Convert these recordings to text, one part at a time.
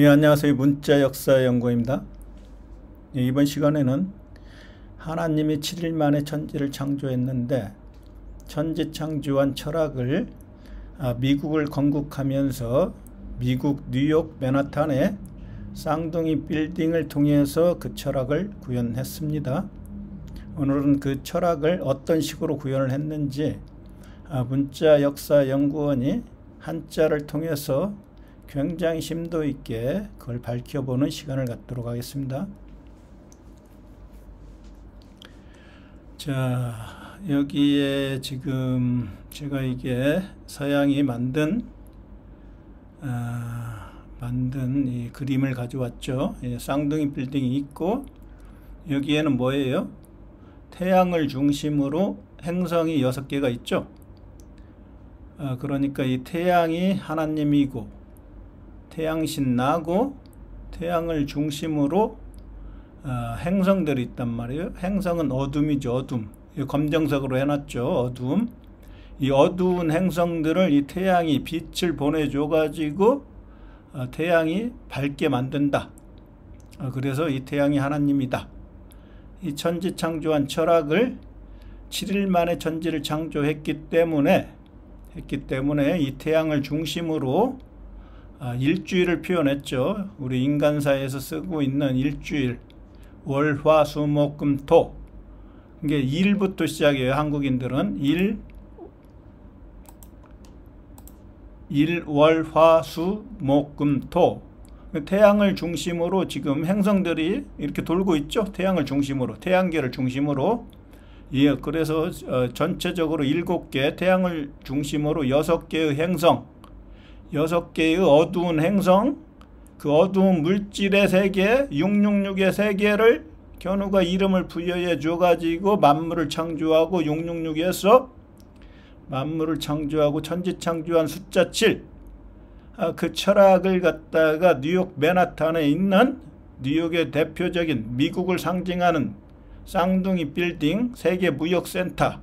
예, 안녕하세요. 문자 역사 연구입니다. 예, 이번 시간에는 하나님이 7일 만에 천지를 창조했는데 천지 창조한 철학을 미국을 건국하면서 미국 뉴욕 맨하탄의 쌍둥이 빌딩을 통해서 그 철학을 구현했습니다. 오늘은 그 철학을 어떤 식으로 구현을 했는지 문자 역사 연구원이 한자를 통해서 굉장히 심도 있게 그걸 밝혀보는 시간을 갖도록 하겠습니다. 자, 여기에 지금 제가 이게 서양이 만든 이 그림을 가져왔죠. 예, 쌍둥이 빌딩이 있고 여기에는 뭐예요? 태양을 중심으로 행성이 6개가 있죠. 그러니까 이 태양이 하나님이고 태양신 나고 태양을 중심으로 행성들이 있단 말이에요. 행성은 어둠이죠. 어둠. 검정색으로 해놨죠. 어둠. 이 어두운 행성들을 이 태양이 빛을 보내줘 가지고 태양이 밝게 만든다. 그래서 이 태양이 하나님이다. 이 천지 창조한 철학을 7일 만에 천지를 창조했기 때문에 이 태양을 중심으로 일주일을 표현했죠. 우리 인간사에서 쓰고 있는 일주일, 월, 화, 수, 목, 금, 토. 이게 일부터 시작해요. 한국인들은 일, 월, 화, 수, 목, 금, 토. 태양을 중심으로 지금 행성들이 이렇게 돌고 있죠. 태양을 중심으로, 태양계를 중심으로. 예, 그래서 전체적으로 7개, 태양을 중심으로 6개의 행성, 6개의 어두운 행성, 그 어두운 물질의 세계, 666의 세계를 견우가 이름을 부여해 줘가지고 만물을 창조하고 666에서 만물을 창조하고 천지 창조한 숫자 7, 그 철학을 갖다가 뉴욕 맨하탄에 있는 뉴욕의 대표적인 미국을 상징하는 쌍둥이 빌딩, 세계 무역센터,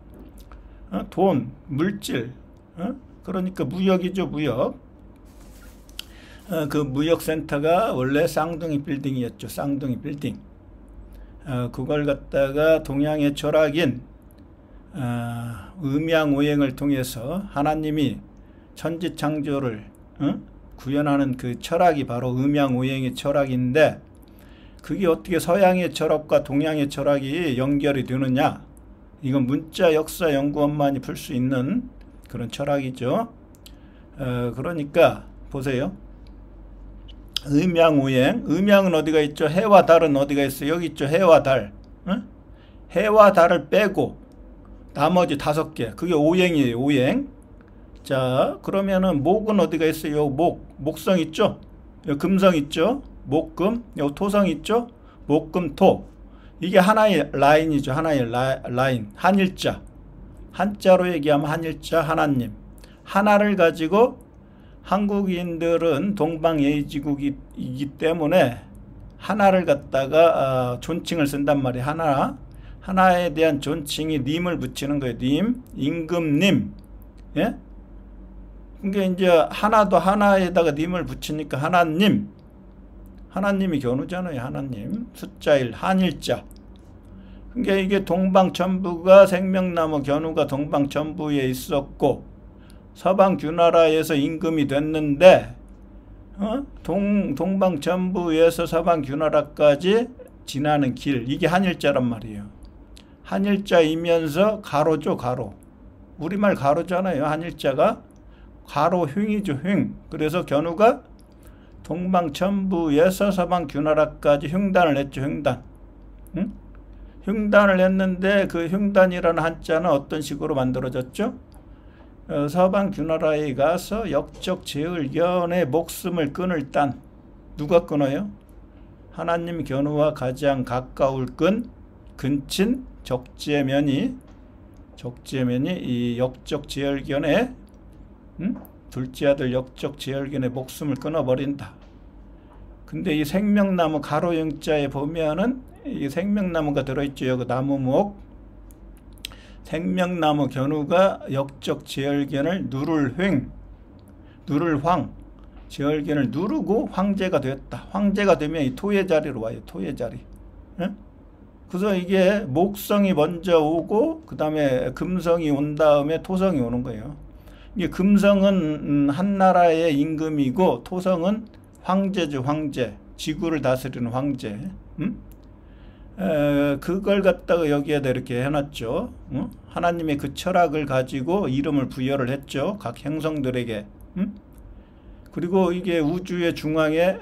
돈, 물질, 그러니까 무역이죠. 무역. 그 무역센터가 원래 쌍둥이 빌딩이었죠. 쌍둥이 빌딩. 그걸 갖다가 동양의 철학인 음양오행을 통해서 하나님이 천지 창조를 구현하는 그 철학이 바로 음양오행의 철학인데, 그게 어떻게 서양의 철학과 동양의 철학이 연결이 되느냐? 이건 문자 역사 연구원만이 풀 수 있는 그런 철학이죠. 그러니까 보세요. 음양오행, 음양은 어디가 있죠? 해와 달은 어디가 있어요? 여기 있죠. 해와 달. 해와 달을 빼고 나머지 5개, 그게 오행이에요. 오행. 자, 그러면은 목은 어디가 있어요? 목성 있죠? 여기 금성 있죠? 목금, 여기 토성 있죠? 목금, 토. 이게 하나의 라인이죠. 하나의 라인. 한일자. 한자로 얘기하면 한일자, 하나님. 하나를 가지고 한국인들은 동방예의지국이기 때문에 하나를 갖다가 존칭을 쓴단 말이에요. 하나에 대한 존칭이 님을 붙이는 거예요. 님, 임금님. 예? 그러니까 이제 하나도 하나에다가 님을 붙이니까 하나님. 하나님이 견우잖아요. 하나님. 숫자 1, 한일자. 그러니까 이게 동방천부가 생명나무 견우가 동방천부에 있었고 서방규나라에서 임금이 됐는데 동방천부에서 서방규나라까지 지나는 길, 이게 한일자란 말이에요. 한일자이면서 가로죠. 가로. 우리말 가로잖아요. 한일자가 가로 흉이죠. 흉. 그래서 견우가 동방천부에서 서방규나라까지 흉단을 했죠. 흉단. 흉단을 했는데 그 흉단이라는 한자는 어떤 식으로 만들어졌죠? 서방규나라에 가서 역적제을견의 목숨을 끊을 딴. 누가 끊어요? 하나님 견우와 가장 가까울 근친 적재면이 이 역적제을견의 둘째 아들 역적제을견의 목숨을 끊어버린다. 근데 이 생명나무 가로영자에 보면은 이 생명나무가 들어있죠. 여기 나무목. 생명나무 견우가 역적 제열견을 누를 황, 제얼긴을 누르고 황제가 되었다. 황제가 되면 이 토의 자리로 와요. 토의 자리. 예? 그래서 이게 목성이 먼저 오고 그 다음에 금성이 온 다음에 토성이 오는 거예요. 이게 금성은 한 나라의 임금이고 토성은 황제죠. 황제. 지구를 다스리는 황제. 그걸 갖다가 여기에다 이렇게 해놨죠. 하나님의 그 철학을 가지고 이름을 부여를 했죠. 각 행성들에게. 그리고 이게 우주의 중앙에,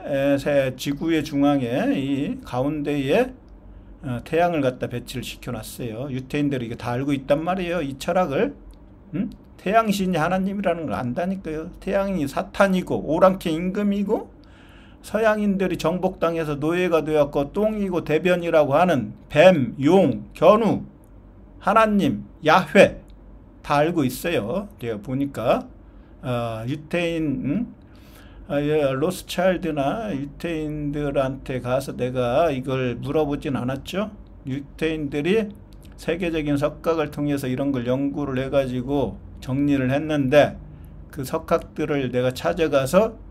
지구의 중앙에 이 가운데에 태양을 갖다 배치를 시켜놨어요. 유태인들이 이게 다 알고 있단 말이에요. 이 철학을. 태양신이 하나님이라는 걸 안다니까요. 태양이 사탄이고 오랑캐 임금이고 서양인들이 정복당해서 노예가 되었고 똥이고 대변이라고 하는 뱀, 용, 견우, 하나님, 야훼 다 알고 있어요. 제가 보니까 유태인 로스차일드나 유태인들한테 가서 내가 이걸 물어보진 않았죠. 유태인들이 세계적인 석학을 통해서 이런 걸 연구를 해가지고 정리를 했는데 그 석학들을 내가 찾아가서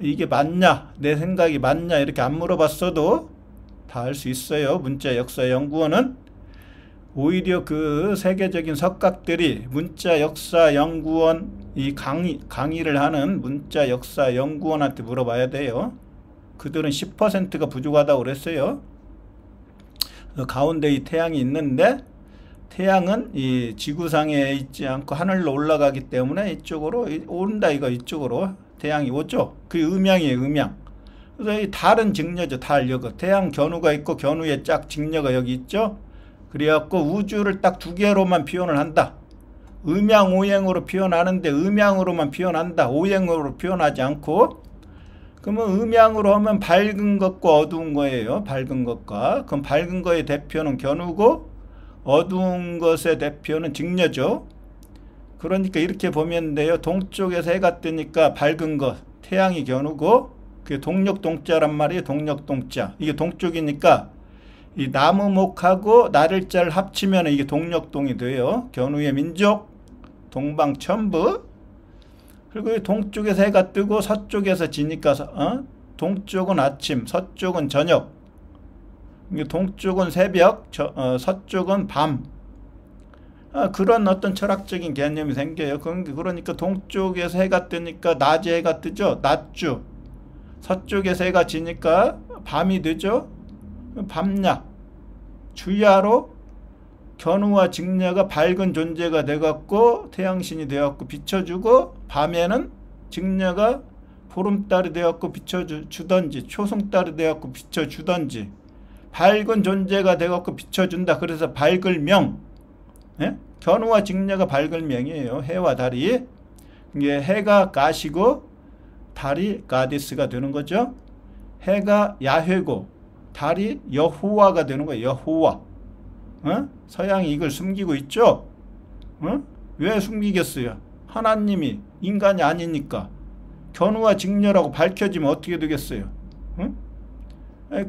이게 맞냐, 내 생각이 맞냐 이렇게 안 물어봤어도 다 알 수 있어요. 문자역사연구원은 오히려 그 세계적인 석학들이 문자역사연구원 이 강의를 하는 문자역사연구원한테 물어봐야 돼요. 그들은 10%가 부족하다고 그랬어요. 가운데 이 태양이 있는데 태양은 이 지구상에 있지 않고 하늘로 올라가기 때문에 이쪽으로 온다 이거 이쪽으로 태양이 오죠. 그게 음양이에요. 음양. 그래서 이 달은 직녀죠. 달 여기 태양 견우가 있고 견우의 짝 직녀가 여기 있죠. 그래갖고 우주를 딱 두 개로만 표현을 한다. 음양 오행으로 표현하는데 음양으로만 표현한다. 오행으로 표현하지 않고. 그러면 음양으로 하면 밝은 것과 어두운 거예요. 밝은 것과. 그럼 밝은 거의 대표는 견우고 어두운 것의 대표는 직녀죠. 그러니까 이렇게 보면 돼요. 동쪽에서 해가 뜨니까 밝은 것 태양이 견우고 그게 동력동자란 말이에요. 동력동자. 이게 동쪽이니까 이 나무목하고 나를자를 합치면 이게 동력동이 돼요. 견우의 민족 동방천부. 그리고 동쪽에서 해가 뜨고 서쪽에서 지니까 동쪽은 아침 서쪽은 저녁. 동쪽은 새벽 서쪽은 밤. 그런 어떤 철학적인 개념이 생겨요. 그러니까 동쪽에서 해가 뜨니까 낮에 해가 뜨죠. 낮주. 서쪽에서 해가 지니까 밤이 되죠. 밤낮. 주야로 견우와 직녀가 밝은 존재가 돼갖고 태양신이 되었고 비춰주고 밤에는 직녀가 보름달이 되었고 비춰주던지 초승달이 되었고 비춰주던지 밝은 존재가 돼갖고 비춰준다. 그래서 밝을명. 예? 견우와 직녀가 밝을명이에요. 해와 달이. 이게 해가 가시고 달이 가디스가 되는 거죠. 해가 야훼고 달이 여호와가 되는 거예요. 여호와. 서양이 이걸 숨기고 있죠. 왜 숨기겠어요? 하나님이 인간이 아니니까. 견우와 직녀라고 밝혀지면 어떻게 되겠어요?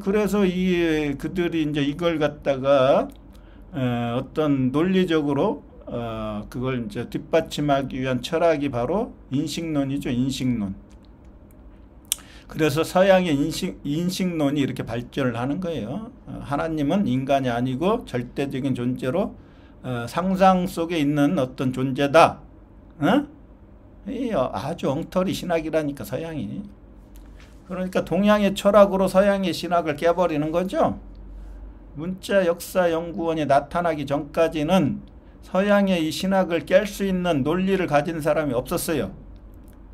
그래서 그들이 이제 이걸 갖다가 어떤 논리적으로 그걸 이제 뒷받침하기 위한 철학이 바로 인식론이죠. 인식론. 그래서 서양의 인식론이 이렇게 발전을 하는 거예요. 하나님은 인간이 아니고 절대적인 존재로 상상 속에 있는 어떤 존재다. 아주 엉터리 신학이라니까 서양이. 그러니까 동양의 철학으로 서양의 신학을 깨버리는 거죠. 문자역사연구원이 나타나기 전까지는 서양의 이 신학을 깰 수 있는 논리를 가진 사람이 없었어요.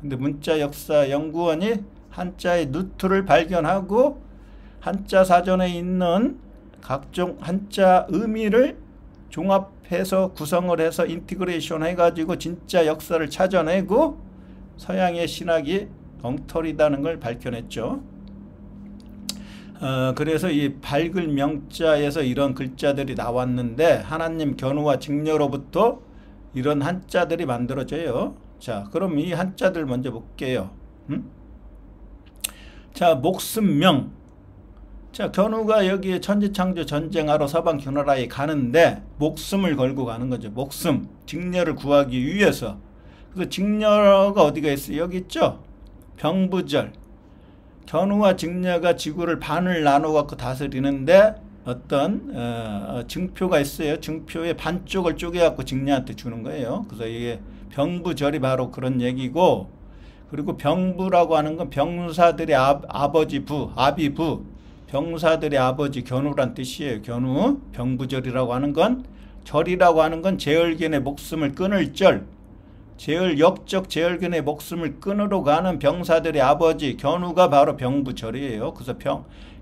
근데 문자역사연구원이 한자의 누트를 발견하고 한자 사전에 있는 각종 한자 의미를 종합해서 구성을 해서 인티그레이션 해가지고 진짜 역사를 찾아내고 서양의 신학이 엉터리다는 걸 밝혀냈죠. 그래서 이 밝을 명자에서 이런 글자들이 나왔는데 하나님 견우와 직녀로부터 이런 한자들이 만들어져요. 자, 그럼 이 한자들 먼저 볼게요. 자, 목숨명. 자, 견우가 여기에 천지창조 전쟁하러 서방 견나라에 가는데 목숨을 걸고 가는 거죠. 목숨. 직녀를 구하기 위해서. 그래서 직녀가 어디가 있어요? 여기 있죠? 병부절. 견우와 직녀가 지구를 반을 나눠 갖고 다스리는데 어떤 증표가 있어요. 증표의 반쪽을 쪼개 갖고 직녀한테 주는 거예요. 그래서 이게 병부절이 바로 그런 얘기고, 그리고 병부라고 하는 건 병사들의 아버지 부, 아비부, 병사들의 아버지 견우란 뜻이에요. 견우. 병부절이라고 하는 건, 절이라고 하는 건 제얼견의 목숨을 끊을 절, 역적 제얼견의 목숨을 끊으러 가는 병사들의 아버지 견우가 바로 병부절이에요. 그래서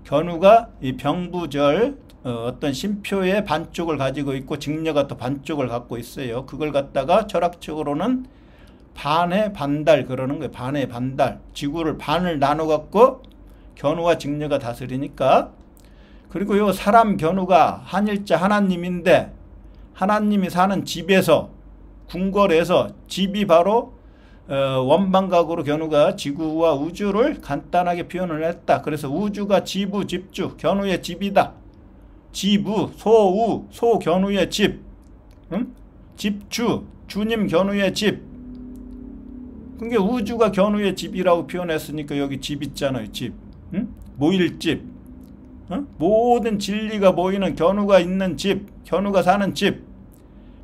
견우가 이 병부절 어떤 심표의 반쪽을 가지고 있고 직녀가 또 반쪽을 갖고 있어요. 그걸 갖다가 철학적으로는 반의 반달 그러는 거예요. 반의 반달. 지구를 반을 나눠 갖고 견우와 직녀가 다스리니까. 그리고 요 사람 견우가 한일자 하나님인데, 하나님이 사는 집에서, 궁궐에서, 집이 바로 원방각으로 견우가 지구와 우주를 간단하게 표현을 했다. 그래서 우주가 지부, 집주, 견우의 집이다. 지부, 소우, 소견우의 집, 집주, 주님 견우의 집. 그러니까 우주가 견우의 집이라고 표현했으니까 여기 집 있잖아요. 집, 모일 집, 모든 진리가 모이는 견우가 있는 집, 견우가 사는 집.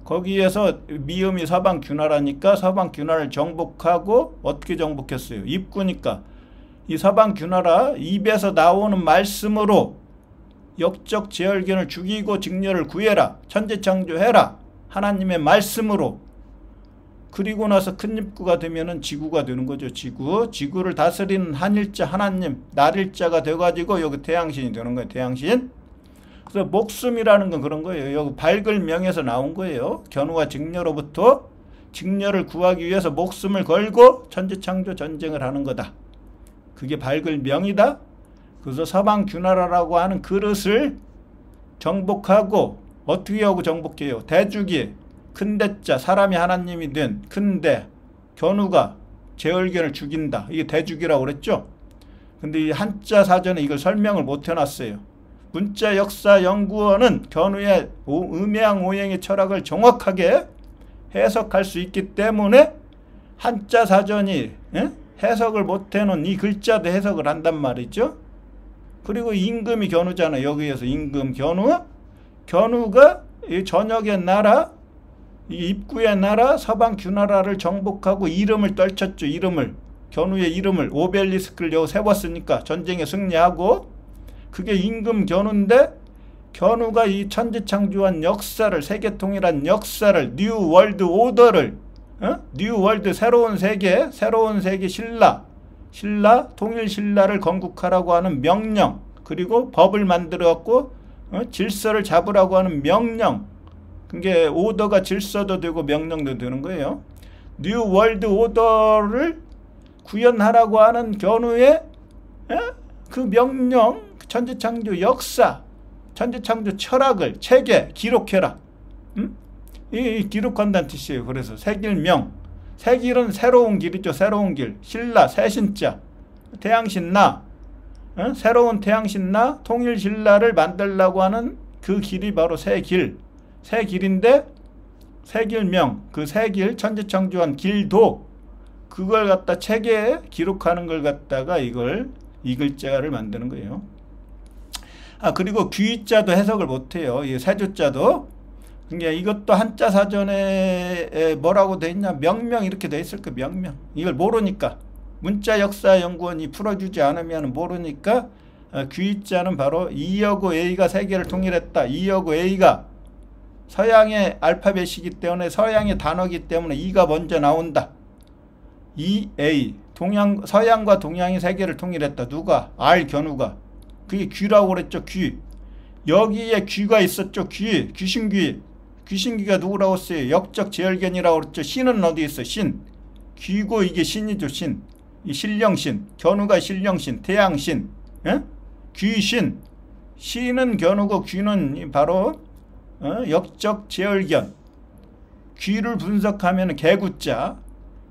거기에서 미음이 서방균하라니까 서방균하를 정복하고, 어떻게 정복했어요? 입구니까 이 서방균하라 입에서 나오는 말씀으로 역적 제얼견을 죽이고 직녀를 구해라, 천지창조해라, 하나님의 말씀으로. 그리고 나서 큰 입구가 되면은 지구가 되는 거죠. 지구를 다스리는 한일자 하나님, 날일자가 돼가지고 여기 태양신이 되는 거예요. 태양신. 그래서 목숨이라는 건 그런 거예요. 여기 밝을 명에서 나온 거예요. 견우와 직녀로부터 직녀를 구하기 위해서 목숨을 걸고 천지창조 전쟁을 하는 거다. 그게 밝을 명이다. 그래서 서방균하라라고 하는 그릇을 정복하고, 어떻게 하고 정복해요? 대주기, 큰대자, 사람이 하나님이 된 큰대, 견우가 제얼견을 죽인다. 이게 대주기라고 그랬죠. 근데 이 한자 사전에 이걸 설명을 못 해놨어요. 문자 역사 연구원은 견우의 음양오행의 철학을 정확하게 해석할 수 있기 때문에 한자 사전이 해석을 못 해놓은 이 글자도 해석을 한단 말이죠. 그리고 임금이 견우잖아요. 여기에서 임금 견우가 이 전역의 나라, 이 입구의 나라 서방균하라를 정복하고 이름을 떨쳤죠. 견우의 이름을 오벨리스크를 여기 세웠으니까 전쟁에 승리하고. 그게 임금 견우인데, 견우가 이 천지창조한 역사를, 세계통일한 역사를, 뉴 월드 오더를, 뉴 월드 새로운 세계 신라 통일 신라를 건국하라고 하는 명령, 그리고 법을 만들어갖고 질서를 잡으라고 하는 명령. 그게 오더가 질서도 되고 명령도 되는 거예요. 뉴 월드 오더를 구현하라고 하는 견우의 그 명령, 천지창조 역사, 천지창조 철학을 책에 기록해라. 이 기록한다는 뜻이에요. 그래서 새길명, 새길은 새로운 길이죠. 새로운 길. 신라, 새신자, 태양신나, 새로운 태양신나, 통일신라를 만들려고 하는 그 길이 바로 새길. 새길인데 새길명, 그 새길, 천지창조한 길도, 그걸 갖다 책에 기록하는 걸 갖다가 이 글자를 만드는 거예요. 그리고 귀자도 해석을 못해요. 이 세조자도. 그러니까 이것도 한자 사전에 뭐라고 돼 있냐? 명명 이렇게 돼 있을 거예요. 명명. 이걸 모르니까. 문자 역사 연구원이 풀어주지 않으면 모르니까 귀자는 바로 이여고 A가 세계를 통일했다. 이여고 A가 서양의 알파벳이기 때문에, 서양의 단어이기 때문에 E가 먼저 나온다. EA. 서양과 동양이 세계를 통일했다. 누가? 견우가. 그게 귀라고 그랬죠. 귀. 여기에 귀가 있었죠. 귀신귀가 누구라고 했어요? 역적 제얼견이라고 그랬죠. 신은 어디 있어? 신. 귀고 이게 신이죠. 신. 이 신령신. 견우가 신령신. 태양신. 귀신. 신은 견우고 귀는 바로 역적 제얼견. 귀를 분석하면 개구자.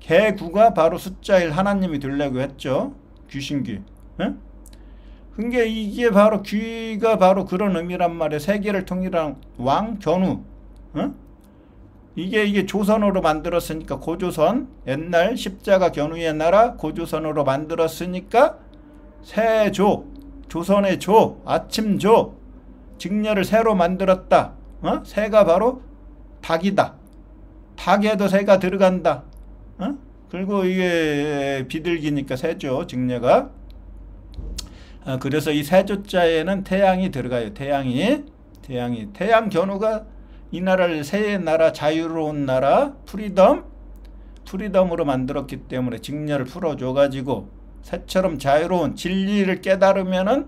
개구가 바로 숫자 1 하나님이 되려고 했죠. 귀신귀. 그러니까 이게 바로 귀가 바로 그런 의미란 말이에요. 세계를 통일한 왕 견우. 이게 조선으로 만들었으니까 고조선, 옛날 십자가 견우의 나라 고조선으로 만들었으니까 세조, 조선의 조, 아침조, 직녀를 새로 만들었다. 새가 바로 닭이다. 닭에도 새가 들어간다. 그리고 이게 비둘기니까 새죠, 직녀가. 그래서 이 세조자에는 태양이 들어가요. 태양이. 태양 견우가 이 나라를 새의 나라, 자유로운 나라, 프리덤으로 만들었기 때문에 직녀를 풀어줘가지고 새처럼 자유로운, 진리를 깨달으면은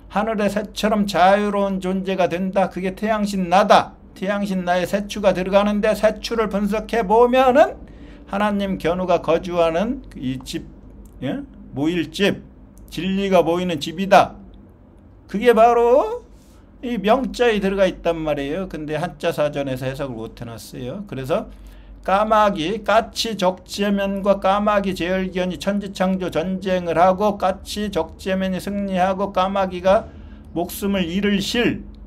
하늘의 새처럼 자유로운 존재가 된다. 그게 태양신 나다. 태양신 나의 새추가 들어가는데, 새추를 분석해 보면은 하나님 견우가 거주하는 이 집, 모일 집, 진리가 모이는 집이다. 그게 바로 이 명자에 들어가 있단 말이에요. 근데 한자 사전에서 해석을 못 해놨어요. 그래서 까마귀, 까치 적재면과 까마귀 제열기현이 천지창조 전쟁을 하고 까치 적재면이 승리하고 까마귀가 목숨을 잃을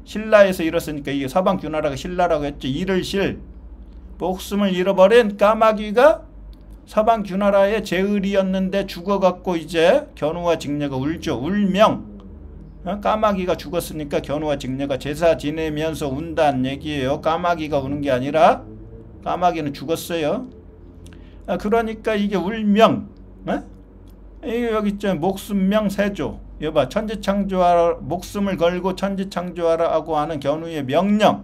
신라에서 잃었으니까 이게 서방규나라가 신라라고 했죠. 잃을 목숨을 잃어버린 까마귀가 서방규나라의 제을이었는데 죽어갖고 이제 견우와 직녀가 울죠. 울명. 까마귀가 죽었으니까 견우와 직녀가 제사 지내면서 운다는 얘기예요. 까마귀가 우는 게 아니라 까마귀는 죽었어요. 그러니까 이게 울명. 이게 여기 있죠. 목숨명 세조. 여봐, 천지창조하라, 목숨을 걸고 천지창조하라고 하는 견우의 명령.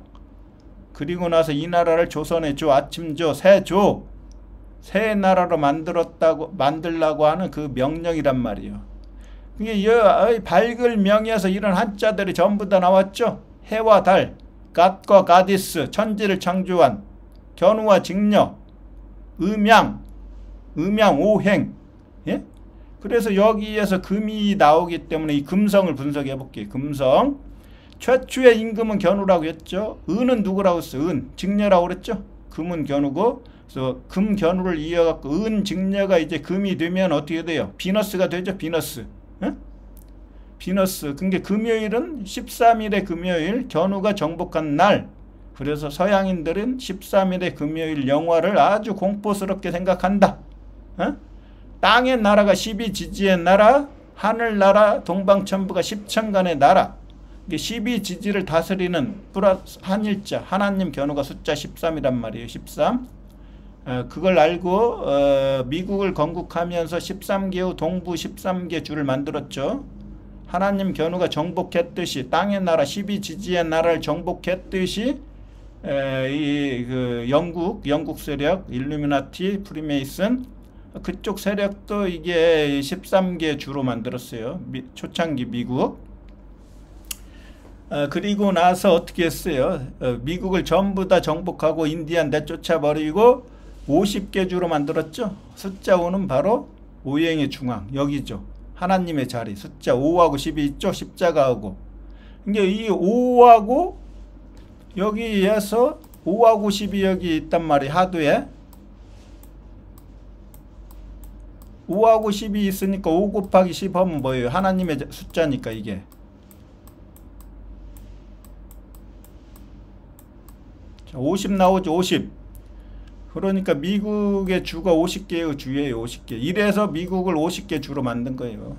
그리고 나서 이 나라를 조선의 조, 아침조, 세조, 새 나라로 만들라고 하는 그 명령이란 말이에요. 이게 밝을 명에서 이런 한자들이 전부 다 나왔죠. 해와 달, 갓과 가디스, 천지를 창조한 견우와 직녀, 음양 오행. 예? 그래서 여기에서 금이 나오기 때문에 이 금성을 분석해 볼게요. 금성. 최초의 임금은 견우라고 했죠. 은은 누구라고 했어요? 은, 직녀라고 그랬죠. 금은 견우고, 그래서 금 견우를 이어갖고 은 직녀가 이제 금이 되면 어떻게 돼요? 비너스가 되죠. 비너스. 비너스. 그게 금요일은 13일의 금요일, 견우가 정복한 날. 그래서 서양인들은 13일의 금요일 영화를 아주 공포스럽게 생각한다. 땅의 나라가 12지지의 나라, 하늘나라 동방천부가 10천간의 나라. 12지지를 다스리는 플러스 한일자, 하나님 견우가 숫자 13이란 말이에요. 13. 그걸 알고 미국을 건국하면서 13개의 동부 13개 주를 만들었죠. 하나님 견우가 정복했듯이 땅의 나라 12지지의 나라를 정복했듯이 영국 세력, 일루미나티, 프리메이슨 그쪽 세력도 이게 13개 주로 만들었어요. 초창기 미국. 그리고 나서 어떻게 했어요? 미국을 전부 다 정복하고 인디안 내쫓아버리고 50개 주로 만들었죠. 숫자 5는 바로 오행의 중앙, 여기죠. 하나님의 자리. 숫자 5하고 10이 있죠. 십자가하고. 그러니까 이 5하고 여기에서 5하고 10이 여기 있단 말이에요. 하두에 5하고 10이 있으니까 5 곱하기 10 하면 뭐예요? 하나님의 숫자니까 이게. 자, 50 나오죠. 50. 그러니까 미국의 주가 50개의 주예요. 50개. 이래서 미국을 50개 주로 만든 거예요.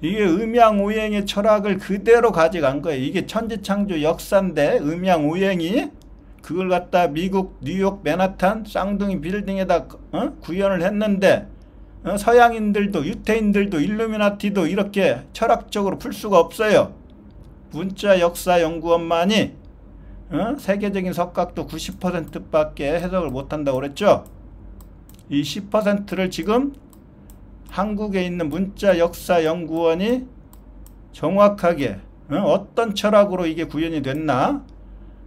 이게 음양오행의 철학을 그대로 가져간 거예요. 이게 천지창조 역사인데 음양오행이 그걸 갖다 미국 뉴욕 맨하탄 쌍둥이 빌딩에다 구현을 했는데 서양인들도 유태인들도 일루미나티도 이렇게 철학적으로 풀 수가 없어요. 문자 역사 연구원만이 세계적인 석학도 90%밖에 해석을 못한다고 그랬죠. 이 10%를 지금 한국에 있는 문자 역사 연구원이 정확하게 어떤 철학으로 이게 구현이 됐나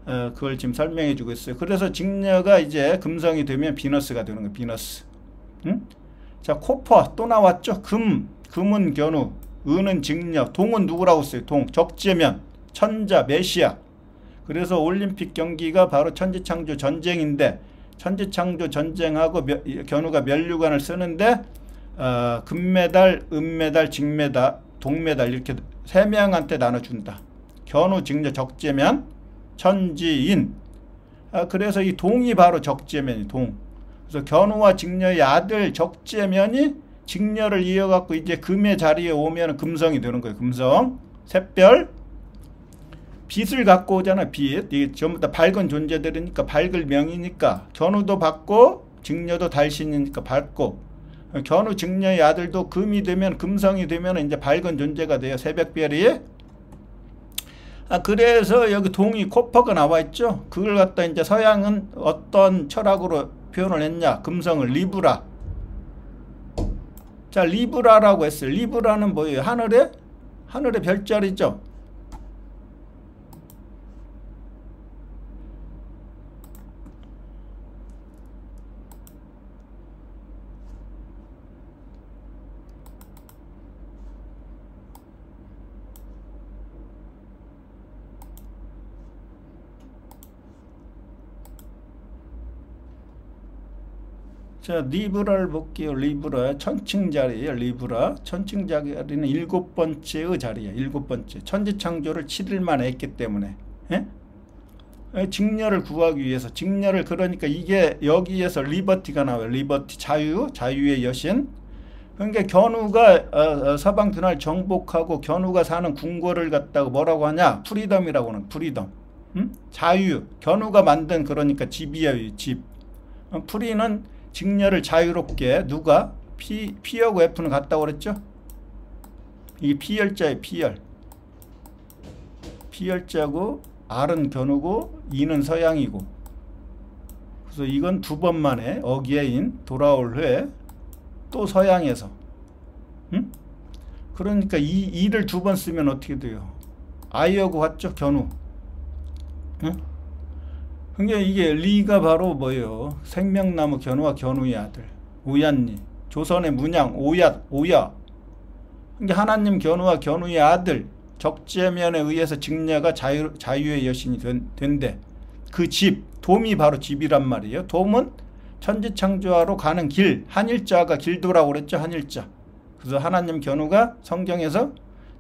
그걸 지금 설명해 주고 있어요. 그래서 직녀가 이제 금성이 되면 비너스가 되는 거예요. 비너스. 자, 코퍼 또 나왔죠. 금은 견우, 은은 직녀, 동은 누구라고 했어요? 동, 적재면, 천자, 메시아. 그래서 올림픽 경기가 바로 천지창조 전쟁인데 천지창조 전쟁하고 견우가 면류관을 쓰는데 금메달, 은메달, 직메달, 동메달 이렇게 세 명한테 나눠준다. 견우, 직녀, 적재면, 천지인. 그래서 이 동이 바로 적재면이 동. 그래서 견우와 직녀의 아들 적재면이 직녀를 이어갖고 이제 금의 자리에 오면 금성이 되는 거예요. 금성. 샛별. 빛을 갖고 오잖아. 빛. 이게 전부 다 밝은 존재들이니까 밝을 명이니까 견우도 밝고 직녀도 달신이니까 밝고 견우 직녀의 아들도 금이 되면 금성이 되면 이제 밝은 존재가 돼요. 새벽별이. 그래서 여기 동이 코퍼가 나와 있죠. 그걸 갖다 이제 서양은 어떤 철학으로 표현을 했냐. 금성을 리브라. 자, 리브라라고 했어요. 리브라는 뭐예요? 하늘의 별자리죠. 자, 리브라를 볼게요. 리브라 천칭자리예요. 리브라 천칭자리는 7번째의 자리예요. 7번째. 천지창조를 7일 만에 했기 때문에 직녀를 구하기 위해서 직녀를 그러니까 이게 여기에서 리버티가 나와요. 리버티 자유의 여신. 그러니까 견우가 서방 둔화를 정복하고 견우가 사는 궁궐을 갖다가 뭐라고 하냐? 프리덤이라고 하는 프리덤. 자유. 견우가 만든 그러니까 집이에요. 집. 프리는 직녀를 자유롭게 누가 P하고 F는 같다고 그랬죠? 이게 P열자예요. P열자고 R은 견우고 E는 서양이고. 그래서 이건 2번 만에 어게인 돌아올 회 또 서양에서. 그러니까 E를 2번 쓰면 어떻게 돼요? 아이하고 같죠? 견우. 그러니까 이게 리가 바로 뭐예요? 생명나무 견우와 견우의 아들 오얏니. 조선의 문양 오야. 그러니까 하나님 견우와 견우의 아들 적재면에 의해서 직녀가 자유의 여신이 된대. 그 집 돔이 바로 집이란 말이에요. 돔은 천지창조하러 가는 길. 한일자가 길도라고 그랬죠. 한일자. 그래서 하나님 견우가 성경에서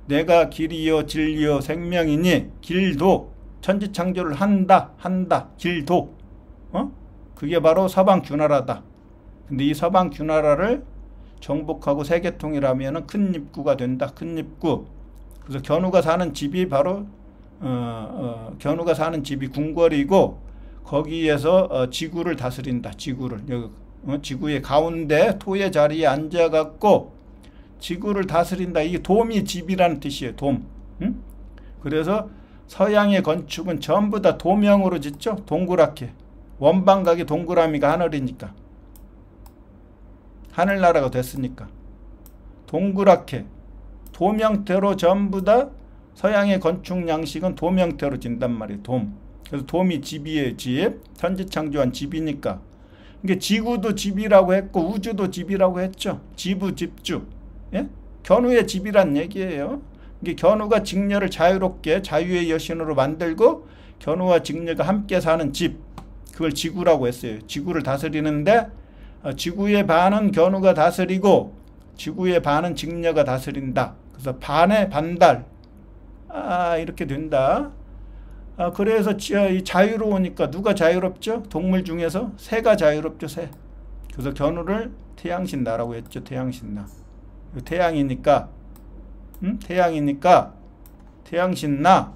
내가 길이요 진리요 생명이니 길도 천지창조를 한다 길도. 그게 바로 서방규나라다. 근데 이 서방규나라를 정복하고 세계통일하면 큰 입구가 된다. 큰 입구. 그래서 견우가 사는 집이 바로 견우가 사는 집이 궁궐이고 거기에서 지구를 다스린다. 지구를 지구의 가운데 토의 자리에 앉아갖고 지구를 다스린다. 이게 돔이 집이라는 뜻이에요. 돔. 그래서 서양의 건축은 전부 다 도명으로 짓죠. 동그랗게. 원방각이 동그라미가 하늘이니까. 하늘나라가 됐으니까. 동그랗게. 도명태로 전부 다 서양의 건축 양식은 도명태로 진단 말이에요. 돔. 그래서 돔이 집이에요. 집. 천지창조한 집이니까. 그러니까 지구도 집이라고 했고 우주도 집이라고 했죠. 지부 집주. 예? 견우의 집이란 얘기예요. 견우가 직녀를 자유롭게 자유의 여신으로 만들고 견우와 직녀가 함께 사는 집, 그걸 지구라고 했어요. 지구를 다스리는데 지구의 반은 견우가 다스리고 지구의 반은 직녀가 다스린다. 그래서 반의 반달. 이렇게 된다. 그래서 이 자유로우니까 누가 자유롭죠? 동물 중에서 새가 자유롭죠. 새. 그래서 견우를 태양신나라고 했죠. 태양신나. 태양이니까 태양신나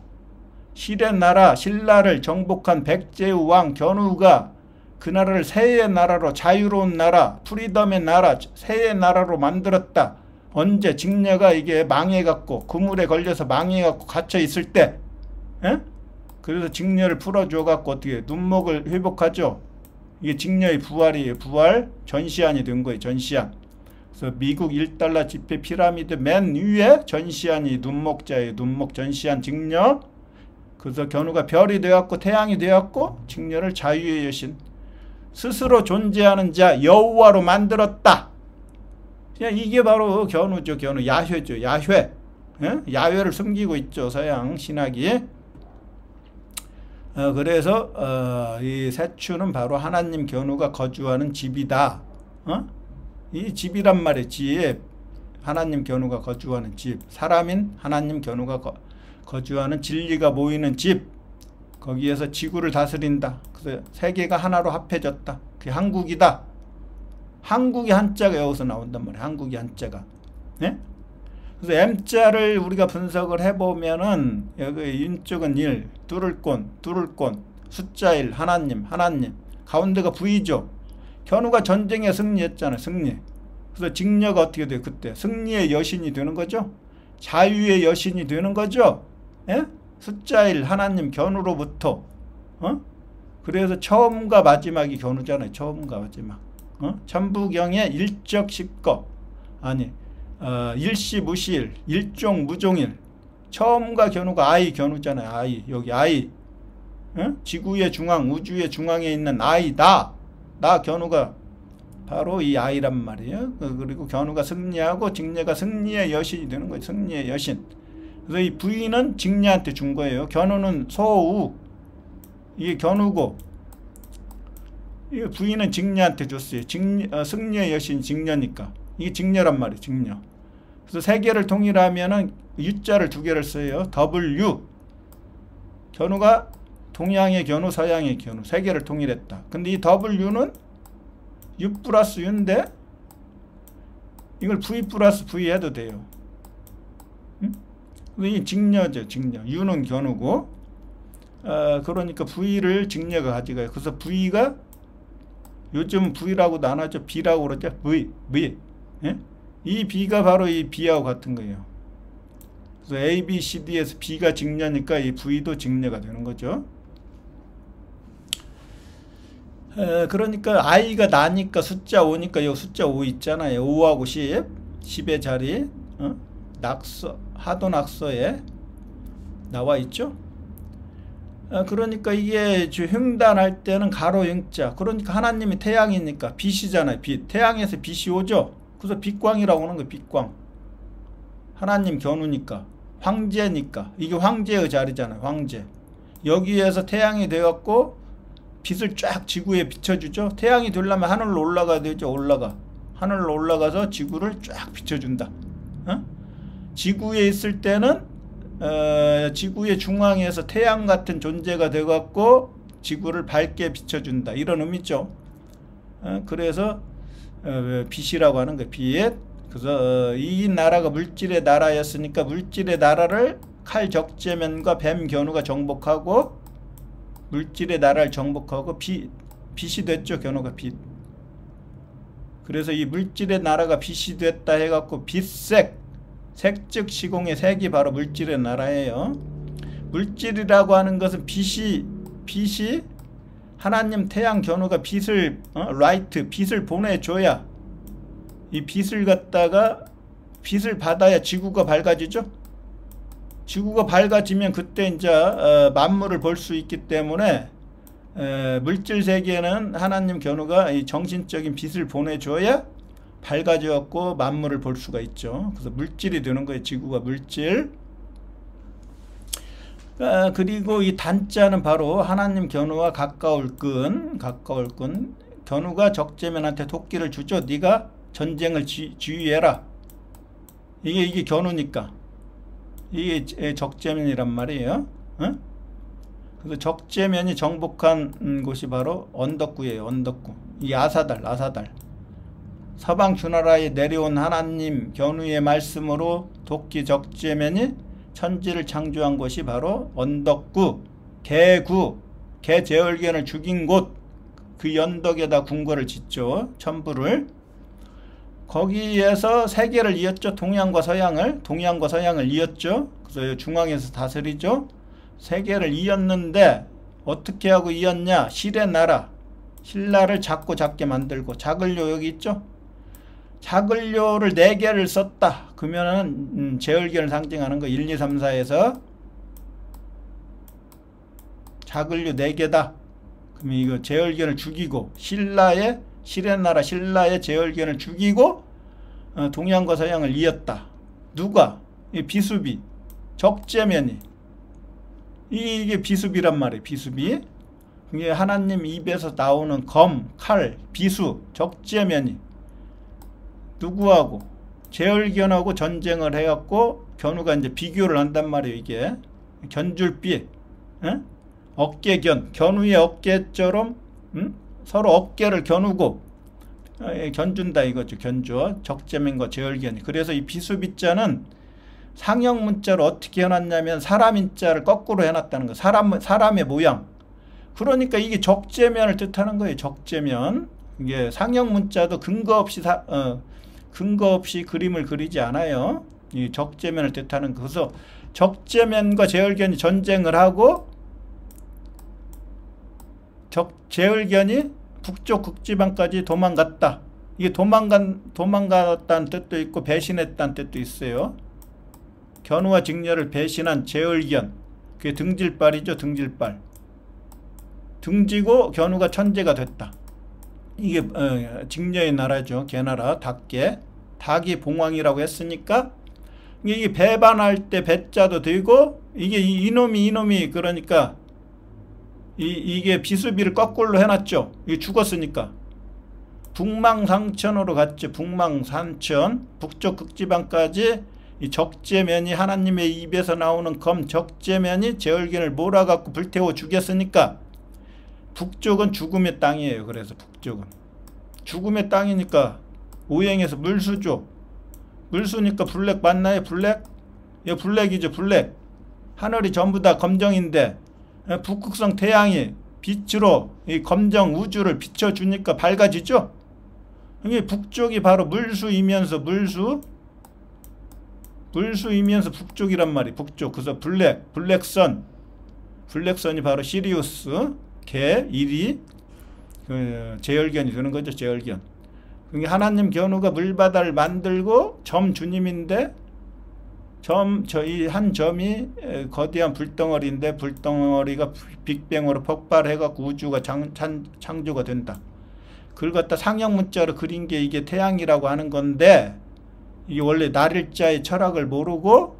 실의 나라 신라를 정복한 백제의 왕 견우가 그 나라를 새의 나라로 자유로운 나라 프리덤의 나라 새의 나라로 만들었다. 언제? 직녀가 이게 망해갖고 그물에 걸려서 망해갖고 갇혀 있을 때. 그래서 직녀를 풀어줘갖고 어떻게 눈목을 회복하죠. 이게 직녀의 부활이에요. 부활. 전시안이 된 거예요. 전시안. 그래서 미국 1달러 지폐 피라미드 맨 위에 전시안이 눈목자예요. 눈목 전시안 직녀. 그래서 견우가 별이 되었고 태양이 되었고 직녀를 자유의 여신 스스로 존재하는 자 여호와로 만들었다. 이게 바로 견우죠. 견우. 야훼죠. 야훼. 야훼를 숨기고 있죠. 서양 신학이. 그래서 이 세추는 바로 하나님 견우가 거주하는 집이다. 이 집이란 말이에요. 집. 하나님 견우가 거주하는 집. 사람인 하나님 견우가 거주하는 진리가 모이는 집. 거기에서 지구를 다스린다. 그래서 세계가 하나로 합해졌다. 그게 한국이다. 한국의 한자가 여기서 나온단 말이에요. 한국의 한자가. 네? 그래서 M자를 우리가 분석을 해보면은 여기 왼쪽은 1, 뚫을권, 숫자 1, 하나님, 가운데가 V죠. 견우가 전쟁에 승리했잖아요. 승리. 그래서 직녀가 어떻게 돼요? 그때 승리의 여신이 되는 거죠. 자유의 여신이 되는 거죠. 예? 숫자 1, 하나님, 견우로부터. 그래서 처음과 마지막이 견우잖아요. 처음과 마지막. 천부경의 일적십거. 아니, 일시무시일, 일종무종일. 처음과 견우가 아이 견우잖아요. 아이. 여기 아이. 지구의 중앙, 우주의 중앙에 있는 아이, 나 견우가 바로 이 아이란 말이에요. 그리고 견우가 승리하고 직녀가 승리의 여신이 되는 거예요. 승리의 여신. 그래서 이 부인은 직녀한테 준 거예요. 견우는 소우. 이게 견우고, 이 부인은 직녀한테 줬어요. 승리의 여신 직녀니까. 이게 직녀란 말이에요. 직녀. 그래서 세 개를 통일하면은 U자를 두 개를 써요. W. 견우가 동양의 견우, 서양의 견우 세 개를 통일했다. 근데 이 W는 U 플러스 U인데 이걸 V 플러스 V 해도 돼요. 이 직녀죠. 직녀. U는 견우고 그러니까 V를 직녀가 가져가요. 그래서 V가 요즘 V라고도 안 하죠. B라고 그러죠. V. 예? 이 B가 바로 이 B하고 같은 거예요. 그래서 A, B, C, D에서 B가 직녀니까 이 V도 직녀가 되는 거죠. 그러니까 I가 나니까 숫자 5니까 여기 숫자 5 있잖아요. 5하고 10. 10의 자리. 낙서, 하도 낙서에 나와 있죠. 그러니까 이게 횡단할 때는 가로 영자. 그러니까 하나님이 태양이니까 빛이잖아요. 빛. 태양에서 빛이 오죠. 그래서 빛광이라고 하는 거예요. 빛광. 하나님 견우니까. 황제니까. 이게 황제의 자리잖아요. 황제. 여기에서 태양이 되었고 빛을 쫙 지구에 비춰주죠. 태양이 되려면 하늘로 올라가야 되죠. 하늘로 올라가서 지구를 쫙 비춰준다. 지구에 있을 때는 지구의 중앙에서 태양 같은 존재가 되어갖고 지구를 밝게 비춰준다. 이런 의미죠. 그래서 빛이라고 하는 거예요. 빛. 그래서 이 나라가 물질의 나라였으니까 물질의 나라를 칼 적재면과 뱀 견우가 정복하고 물질의 나라를 정복하고 빛이 됐죠. 견우가 빛. 그래서 이 물질의 나라가 빛이 됐다 해갖고 빛색. 색즉 시공의 색이 바로 물질의 나라예요. 물질이라고 하는 것은 빛이 하나님 태양 견우가 빛을 라이트 빛을 보내줘야 이 빛을 갖다가 빛을 받아야 지구가 밝아지죠. 지구가 밝아지면 그때 이제 만물을 볼 수 있기 때문에 물질 세계는 하나님 견우가 이 정신적인 빛을 보내줘야 밝아져갖고 만물을 볼 수가 있죠. 그래서 물질이 되는 거예요. 지구가 물질. 그리고 이 단자는 바로 하나님 견우와 가까울 끈. 견우가 적재면한테 도끼를 주죠. 네가 전쟁을 지휘해라. 이게 견우니까. 이게 적재면이란 말이에요. 그래서 적재면이 정복한 곳이 바로 언덕구예요. 언덕구. 이 아사달. 서방 주나라에 내려온 하나님 견우의 말씀으로 도끼 적재면이 천지를 창조한 곳이 바로 언덕구, 개 제얼견을 죽인 곳, 그 연덕에다 궁궐을 짓죠. 천부를. 거기에서 세계를 이었죠. 동양과 서양을 이었죠. 그래서 중앙에서 다스리죠. 세계를 이었는데 어떻게 하고 이었냐? 실의 나라, 신라를 작고 작게 만들고 작을요 여기 있죠. 작을료를 4개를 썼다. 그러면은 제얼견을 상징하는 거 1, 2, 3, 4에서 작을료 4개다. 그러면 이거 제얼견을 죽이고 실의 나라 신라의 제얼견을 죽이고 동양과 서양을 이었다. 누가? 이 비수비. 적재면이. 이게 비수비란 말이에요. 비수비. 이게 하나님 입에서 나오는 검, 칼, 비수, 적재면이. 누구하고? 제얼견하고 전쟁을 해갖고 견우가 이제 비교를 한단 말이에요. 이게 견줄빛. 어깨견, 견우의 어깨처럼 서로 어깨를 겨누고 견준다 이거죠. 견주. 적재면과 제얼견이. 그래서 이 비수비자는 상형 문자로 어떻게 해놨냐면 사람 인자를 거꾸로 해놨다는 거. 사람의 모양. 그러니까 이게 적재면을 뜻하는 거예요. 적재면. 이게 상형 문자도 근거 없이 그림을 그리지 않아요. 이 적재면을 뜻하는 거. 그래서 적재면과 제얼견이 전쟁을 하고 제얼견이 북쪽 극지방까지 도망갔다. 이게 도망갔다는 뜻도 있고 배신했다는 뜻도 있어요. 견우와 직녀를 배신한 제얼견. 그게 등질발이죠. 등질발. 등지고 견우가 천재가 됐다. 이게 직녀의 나라죠. 개나라 닭개. 닭이 봉황이라고 했으니까 이게 배반할 때 배자도 되고 이게 이놈이 그러니까 이게 비수비를 거꾸로 해놨죠. 이게 죽었으니까. 북망상천으로 갔죠. 북망산천. 북쪽 극지방까지 이 적재면이 하나님의 입에서 나오는 검 적재면이 제얼견을 몰아갖고 불태워 죽였으니까 북쪽은 죽음의 땅이에요. 그래서 북쪽은. 죽음의 땅이니까 오행에서 물수죠. 물수니까 블랙 맞나요? 블랙? 이거 블랙이죠. 블랙. 하늘이 전부 다 검정인데 북극성 태양이 빛으로 이 검정 우주를 비춰주니까 밝아지죠. 이게 북쪽이 바로 물수이면서 물수이면서 북쪽이란 말이 북쪽. 그래서 블랙선이 바로 시리우스 개 1위 제얼견이 되는 거죠. 제얼견. 하나님 견우가 물바다를 만들고 점 주님인데 이 한 점이 거대한 불덩어리인데 불덩어리가 빅뱅으로 폭발해갖고 우주가 창조가 된다. 그걸 갖다 상형 문자로 그린 게 이게 태양이라고 하는 건데 이게 원래 날일자의 철학을 모르고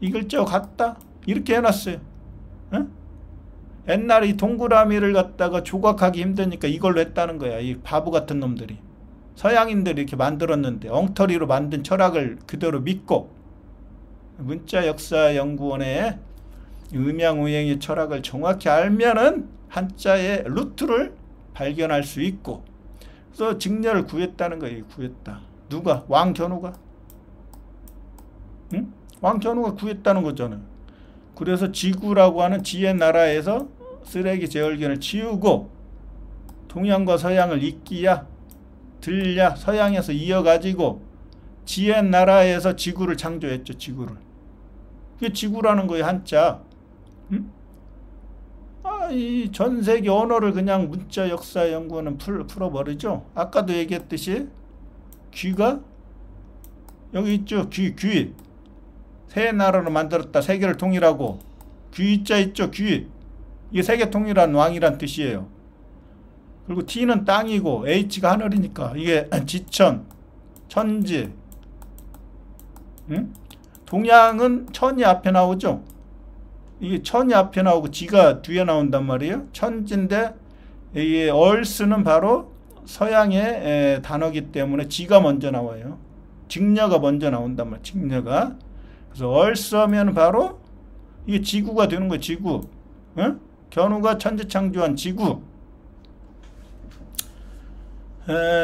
이 글자 같다 이렇게 해놨어요. 응? 옛날에 이 동그라미를 갖다가 조각하기 힘드니까 이걸로 했다는 거야. 이 바보 같은 놈들이. 서양인들이 이렇게 만들었는데 엉터리로 만든 철학을 그대로 믿고 문자역사연구원의 음양우행의 철학을 정확히 알면은 한자의 루트를 발견할 수 있고 그래서 직녀를 구했다는 거예요. 구했다. 누가? 왕견우가? 응? 왕견우가 구했다는 거잖아요. 그래서 지구라고 하는 지의 나라에서 쓰레기 제얼견을 치우고 동양과 서양을 잇기야 들랴 서양에서 이어가지고 지의 나라에서 지구를 창조했죠. 지구를. 그게 지구라는 거예요. 한자. 응? 이 전세계 언어를 그냥 문자 역사 연구는 풀어버리죠. 아까도 얘기했듯이 귀가 여기 있죠. 귀. 세 나라로 만들었다. 세계를 통일하고 귀자 있죠. 귀. 이게 세계 통일한 왕이란 뜻이에요. 그리고 T는 땅이고 H가 하늘이니까 이게 지천, 천지. 응? 동양은 천이 앞에 나오죠. 이게 천이 앞에 나오고 지가 뒤에 나온단 말이에요. 천지인데 이게 얼스는 바로 서양의 단어기 때문에 지가 먼저 나와요. 직녀가 먼저 나온단 말이에요. 직녀가. 그래서 얼스하면 바로 이게 지구가 되는 거예요. 지구. 응? 견우가 천지창조한 지구.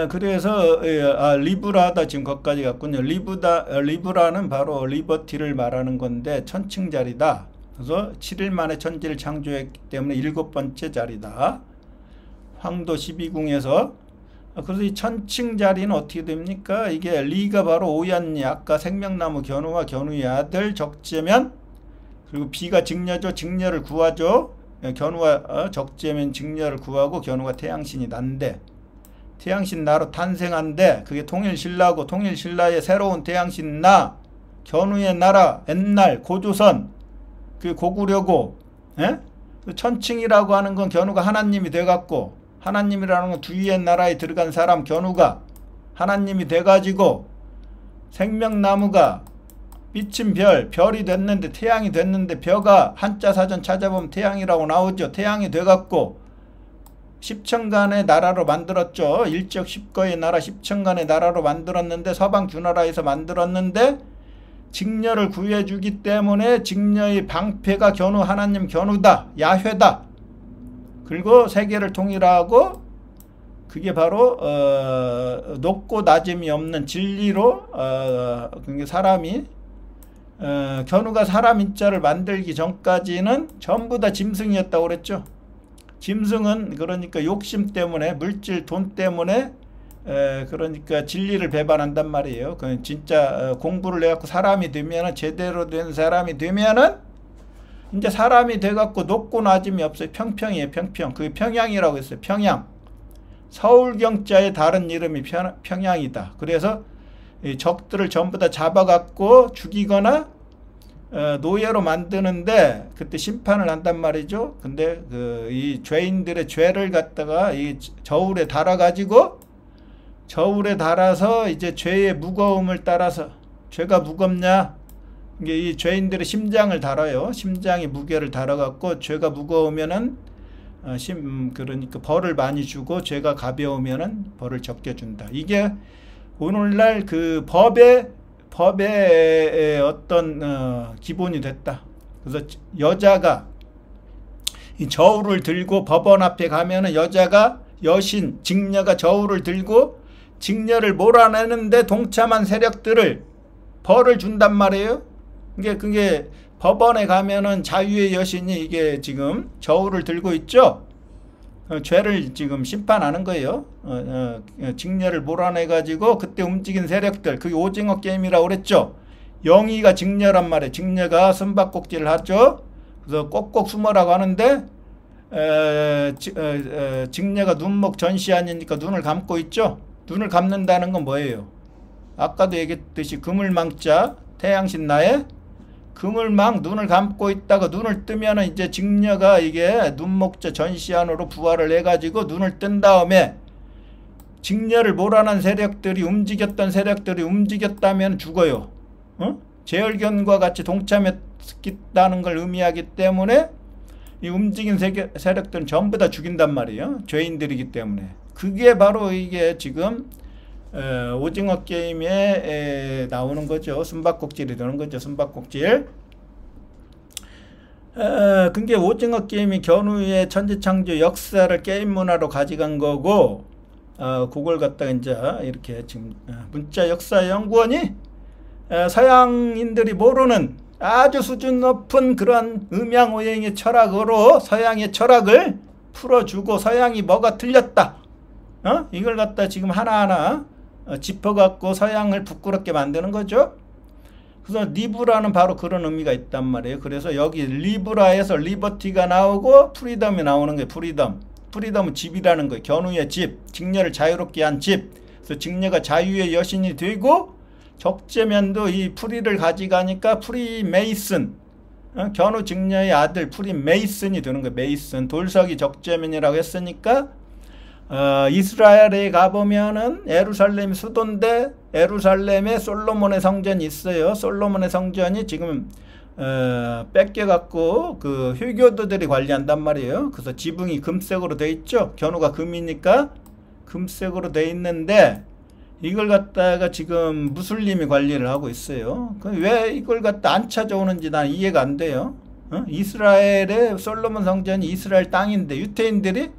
그래서 리브라다 지금 거기까지 갔군요. 리브라는 바로 리버티를 말하는 건데 천칭자리다. 그래서 7일 만에 천지를 창조했기 때문에 7번째 자리다. 황도 12궁에서. 그래서 이 천칭자리는 어떻게 됩니까? 이게 리가 바로 오얀리, 아까 생명나무 견우와 견우의 아들 적재면, 그리고 비가 직녀죠. 직녀를 구하죠. 견우와 적재면 직녀를 구하고 견우가 태양신이 난데, 태양신 나로 탄생한데 그게 통일신라고, 통일신라의 새로운 태양신 나, 견우의 나라 옛날 고조선 그 고구려고. 천칭이라고 하는 건 견우가 하나님이 돼갖고, 하나님이라는 건 두위의 나라에 들어간 사람 견우가 하나님이 돼가지고 생명나무가 비친 별이 됐는데 태양이 됐는데 벼가 한자 사전 찾아보면 태양이라고 나오죠. 태양이 돼갖고 십천간의 나라로 만들었죠. 일적 십거의 나라 십천간의 나라로 만들었는데 서방 주나라에서 만들었는데 직녀를 구해주기 때문에 직녀의 방패가 견우 하나님 견우다. 야훼다. 그리고 세계를 통일하고 그게 바로 높고 낮음이 없는 진리로 그게 사람이 견우가 사람 인자를 만들기 전까지는 전부 다 짐승이었다고 그랬죠. 짐승은 그러니까 욕심 때문에 물질 돈 때문에 그러니까 진리를 배반한단 말이에요. 그 진짜 공부를 해갖고 사람이 되면은 제대로 된 사람이 되면은 이제 사람이 돼갖고 높고 낮음이 없어요. 평평이에요. 평평. 그게 평양이라고 했어요. 평양. 서울경자의 다른 이름이 평양이다. 그래서 이 적들을 전부 다 잡아갖고 죽이거나 노예로 만드는데 그때 심판을 한단 말이죠. 근데 이 죄인들의 죄를 갖다가 이 저울에 달아가지고 저울에 달아서 이제 죄의 무거움을 따라서 죄가 무겁냐 이게 이 죄인들의 심장을 달아요. 심장의 무게를 달아갖고 죄가 무거우면은 그러니까 벌을 많이 주고 죄가 가벼우면은 벌을 적게 준다. 이게 오늘날 그 법의 어떤 기본이 됐다. 그래서 여자가 이 저울을 들고 법원 앞에 가면은 여자가 여신 직녀가 저울을 들고 직녀를 몰아내는데 동참한 세력들을 벌을 준단 말이에요. 그게 법원에 가면은 자유의 여신이 이게 지금 저울을 들고 있죠. 죄를 지금 심판하는 거예요. 직녀를 몰아내가지고 그때 움직인 세력들, 그게 오징어 게임이라고 그랬죠. 영희가 직녀란 말이에요. 직녀가 숨바꼭질을 하죠. 그래서 꼭꼭 숨어라고 하는데 직녀가 눈목 전시하니까 눈을 감고 있죠. 눈을 감는다는 건 뭐예요? 아까도 얘기했듯이 그물망자 태양신나에 그물망 눈을 감고 있다가 눈을 뜨면은 이제 직녀가 이게 눈목자 전시안으로 부활을 해가지고 눈을 뜬 다음에 직녀를 몰아난 세력들이 움직였던 세력들이 움직였다면 죽어요. 제열견과 같이 동참했다는 걸 의미하기 때문에 이 움직인 세력들은 전부 다 죽인단 말이에요. 죄인들이기 때문에. 그게 바로 이게 지금 오징어 게임에 나오는 거죠. 숨바꼭질이 되는 거죠. 숨바꼭질. 그게 오징어 게임이 견우의 천지창조 역사를 게임 문화로 가져간 거고, 그걸 갖다가 이제 이렇게 지금 문자 역사 연구원이 서양인들이 모르는 아주 수준 높은 그런 음양오행의 철학으로 서양의 철학을 풀어주고 서양이 뭐가 틀렸다. 이걸 갖다 지금 하나하나 짚어갖고 서양을 부끄럽게 만드는 거죠. 그래서 리브라는 바로 그런 의미가 있단 말이에요. 그래서 여기 리브라에서 리버티가 나오고 프리덤이 나오는 거예요. 프리덤은 집이라는 거예요. 견우의 집, 직녀를 자유롭게 한 집. 그래서 직녀가 자유의 여신이 되고 적재면도 이 프리를 가져가니까 프리메이슨, 견우 직녀의 아들 프리메이슨이 되는 거예요. 메이슨. 돌석이 적재면이라고 했으니까 이스라엘에 가보면은 예루살렘이 수도인데 예루살렘에 솔로몬의 성전이 있어요. 솔로몬의 성전이 지금 뺏겨갖고 그 휴교도들이 관리한단 말이에요. 그래서 지붕이 금색으로 돼 있죠. 견우가 금이니까 금색으로 돼 있는데 이걸 갖다가 지금 무슬림이 관리를 하고 있어요. 왜 이걸 갖다 안 찾아오는지 난 이해가 안 돼요. 이스라엘의 솔로몬 성전이 이스라엘 땅인데 유태인들이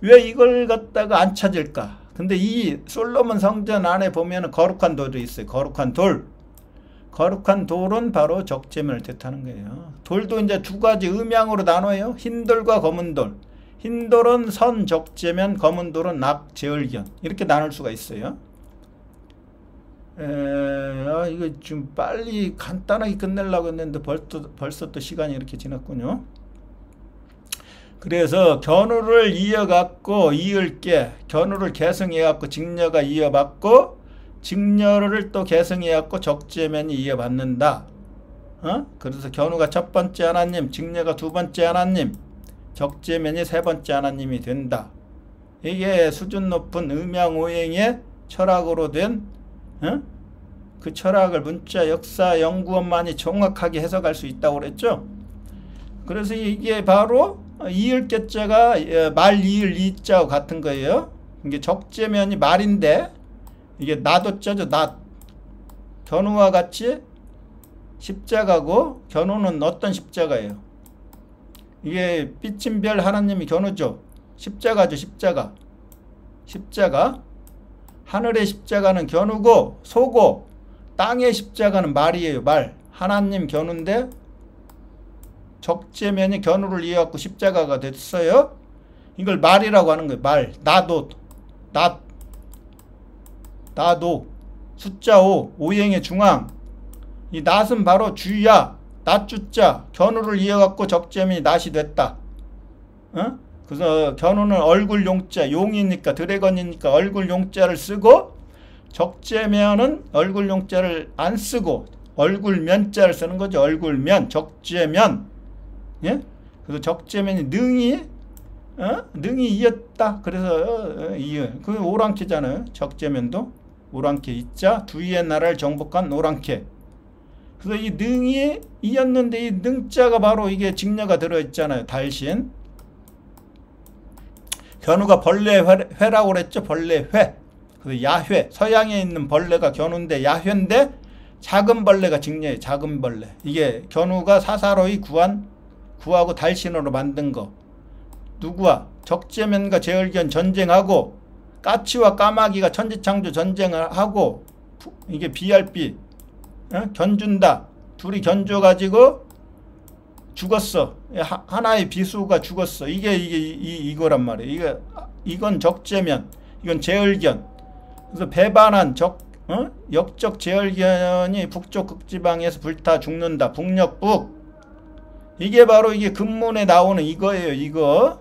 왜 이걸 갖다가 안 찾을까? 근데 이 솔로몬 성전 안에 보면 거룩한 돌이 있어요. 거룩한 돌. 거룩한 돌은 바로 적재면을 뜻하는 거예요. 돌도 이제 두 가지 음양으로 나눠요. 흰 돌과 검은 돌. 흰 돌은 선 적재면, 검은 돌은 낙 제을견. 이렇게 나눌 수가 있어요. 이거 좀 빨리 간단하게 끝내려고 했는데 벌써 또 시간이 이렇게 지났군요. 그래서 견우를 이어갖고 이을게, 견우를 계승해갖고 직녀가 이어받고 직녀를 또 계승해갖고 적재면이 이어받는다. 그래서 견우가 첫 번째 하나님, 직녀가 두 번째 하나님, 적재면이 세 번째 하나님이 된다. 이게 수준 높은 음양오행의 철학으로 된 그 철학을 문자 역사 연구원만이 정확하게 해석할 수 있다고 그랬죠. 그래서 이게 바로 이을께자가 말 이을 이자와 같은 거예요. 이게 적재면이 말인데 이게 나도자죠. 낫. 견우와 같이 십자가고 견우는 어떤 십자가예요? 이게 빛인 별 하나님이 견우죠. 십자가죠. 십자가. 십자가. 하늘의 십자가는 견우고 소고 땅의 십자가는 말이에요. 말. 하나님 견우인데 적재면이 견우를 이어갖고 십자가가 됐어요. 이걸 말이라고 하는 거예요. 말. 나도. 숫자 5. 오행의 중앙. 이 낫은 바로 주야. 낫주자. 견우를 이어갖고 적재면이 낫이 됐다. 어? 그래서 견우는 얼굴 용자. 용이니까 드래곤이니까 얼굴 용자를 쓰고 적재면은 얼굴 용자를 안 쓰고 얼굴 면자를 쓰는 거죠. 얼굴면. 적재면. 예? 그래서 적재면이 능이 이었다. 그래서 이어. 그 오랑캐잖아요. 적재면도 오랑캐 이자 두위의 나라를 정복한 오랑캐. 그래서 이 능이 이었는데 이 능자가 바로 이게 직녀가 들어있잖아요. 달신. 견우가 벌레 회라고 그랬죠. 벌레 회. 그래서 야회. 서양에 있는 벌레가 견우인데 야회인데 작은 벌레가 직녀예요. 작은 벌레. 이게 견우가 사사로이 구하고 달신으로 만든 거. 누구와? 적재면과 제얼견 전쟁하고 까치와 까마귀가 천지창조 전쟁을 하고 이게 BRB 견준다. 둘이 견줘가지고 죽었어. 하나의 비수가 죽었어. 이거란 말이에요. 이건 적재면, 이건 제얼견. 그래서 배반한 역적 제얼견이 북쪽 극지방에서 불타 죽는다. 북녘북. 이게 바로 이게 근문에 나오는 이거예요.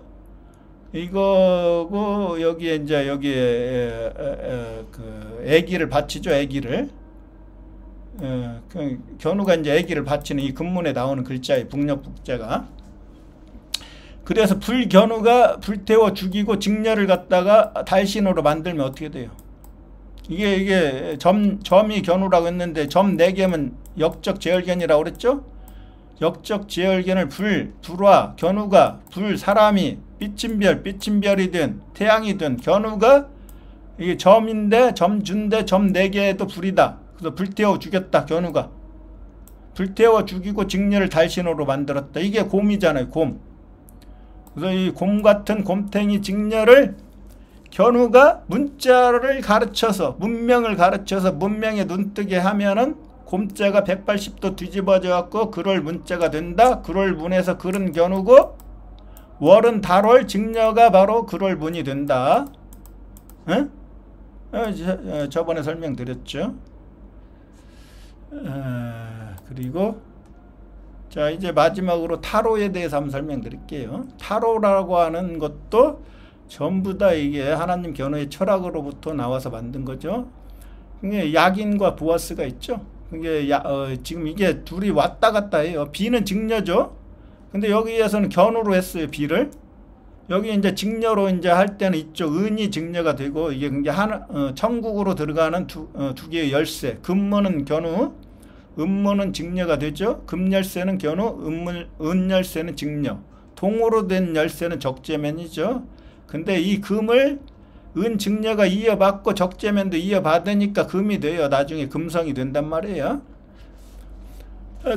이거고 여기에 이제 여기에 그 애기를 바치죠. 애기를. 그 견우가 이제 애기를 바치는 이 근문에 나오는 글자예요. 북녘북자가. 그래서 불견우가 불태워 죽이고 직녀를 갖다가 달신으로 만들면 어떻게 돼요? 이게 점이 견우라고 했는데 점 4개면 역적 제얼견이라고 그랬죠? 역적 제얼견을 불화, 견우가 사람이 빛인 별이든 태양이든 견우가 이게 점인데 점준데 점 4개에도 불이다. 그래서 불태워 죽였다. 견우가 불태워 죽이고 직녀를 달신으로 만들었다. 이게 곰이잖아요. 곰. 그래서 이 곰 같은 곰탱이 직녀를 견우가 문자를 가르쳐서 문명을 가르쳐서 문명에 눈뜨게 하면은 곰자가 180도 뒤집어져 갖고 그럴 문자가 된다. 그럴 문에서 그른 견우고 월은 달월 직녀가 바로 그럴 문이 된다. 응? 저번에 설명드렸죠. 그리고 자 이제 마지막으로 타로에 대해서 한번 설명드릴게요. 타로라고 하는 것도 전부 다 이게 하나님 견우의 철학으로부터 나와서 만든 거죠. 이게 약인과 보아스가 있죠. 이게 지금 이게 둘이 왔다 갔다 해요. 비는 직녀죠. 근데 여기에서는 견우로 했어요. 비를. 여기 이제 직녀로 이제 할 때는 이쪽 은이 직녀가 되고 이게 천국으로 들어가는 두 개의 열쇠. 금문은 견우, 음문은 직녀가 되죠. 금열쇠는 견우, 은열쇠는 직녀. 동으로 된 열쇠는 적재면이죠. 근데 이 금을 은 직녀가 이어받고 적재면도 이어받으니까 금이 돼요. 나중에 금성이 된단 말이에요.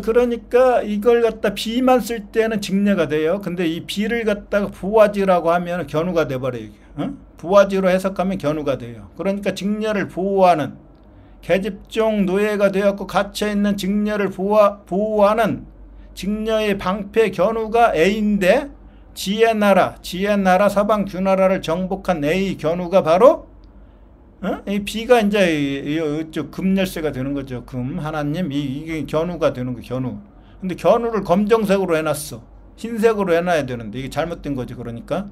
그러니까 이걸 갖다 비만 쓸 때는 직녀가 돼요. 근데 이 비를 갖다가 보화지라고 하면 견우가 돼버려요. 보화지로 해석하면 견우가 돼요. 그러니까 직녀를 보호하는 계집종 노예가 되었고 갇혀있는 직녀를 보호하는 직녀의 방패 견우가 A인데 지혜 나라 서방 규나라를 정복한 A 견우가 바로 이 비가 이제 이쪽 금열쇠가 되는 거죠. 금 하나님 이게 견우가 되는 거 견우. 근데 견우를 검정색으로 해놨어. 흰색으로 해놔야 되는데 이게 잘못된 거죠. 그러니까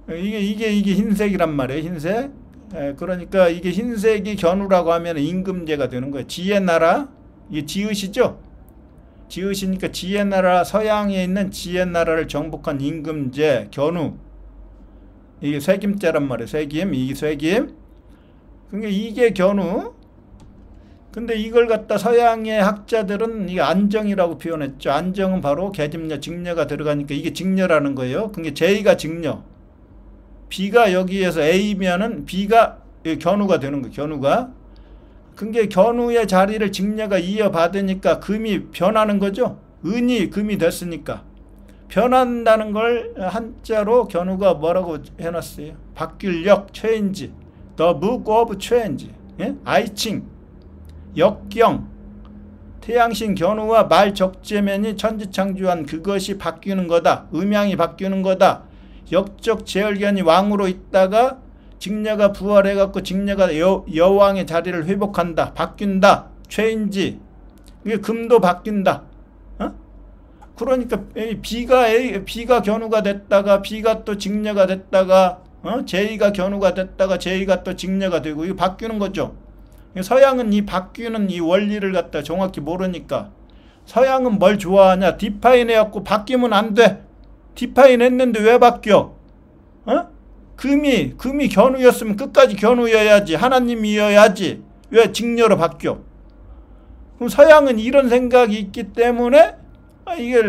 이게 흰색이란 말이에요. 흰색. 그러니까 이게 흰색이 견우라고 하면 임금제가 되는 거예요. 지혜 나라 이게 지읒이죠. 지읒이니까 지혜 나라 서양에 있는 지혜 나라를 정복한 임금제 견우. 이게 쇠김자란 말이에요. 쇠김. 이게 쇠김. 그러니까 이게 견우. 근데 이걸 갖다 서양의 학자들은 이게 안정이라고 표현했죠. 안정은 바로 계집녀, 직녀가 들어가니까 이게 직녀라는 거예요. 그게 J가 직녀. B가 여기에서 A면은 B가 견우가 되는 거예요. 견우가. 그게 견우의 자리를 직녀가 이어받으니까 금이 변하는 거죠. 은이 금이 됐으니까. 변한다는 걸 한자로 견우가 뭐라고 해놨어요? 바뀔력, change, the move of change, 예? 아이칭, 역경, 태양신 견우와 말적재면이 천지창조한 그것이 바뀌는 거다. 음양이 바뀌는 거다. 역적 제얼견이 왕으로 있다가 직녀가 부활해갖고 직녀가 여왕의 자리를 회복한다. 바뀐다. change. 이게 금도 바뀐다. 어? 그러니까 B가 견우가 됐다가 B가 또 직녀가 됐다가 J가 견우가 됐다가 J가 또 직녀가 되고 이거 바뀌는 거죠. 서양은 이 바뀌는 이 원리를 갖다 정확히 모르니까 서양은 뭘 좋아하냐? 디파인 해갖고 바뀌면 안 돼. 디파인 했는데 왜 바뀌어? 금이 견우였으면 끝까지 견우여야지. 하나님이어야지. 왜 직녀로 바뀌어? 그럼 서양은 이런 생각이 있기 때문에 이게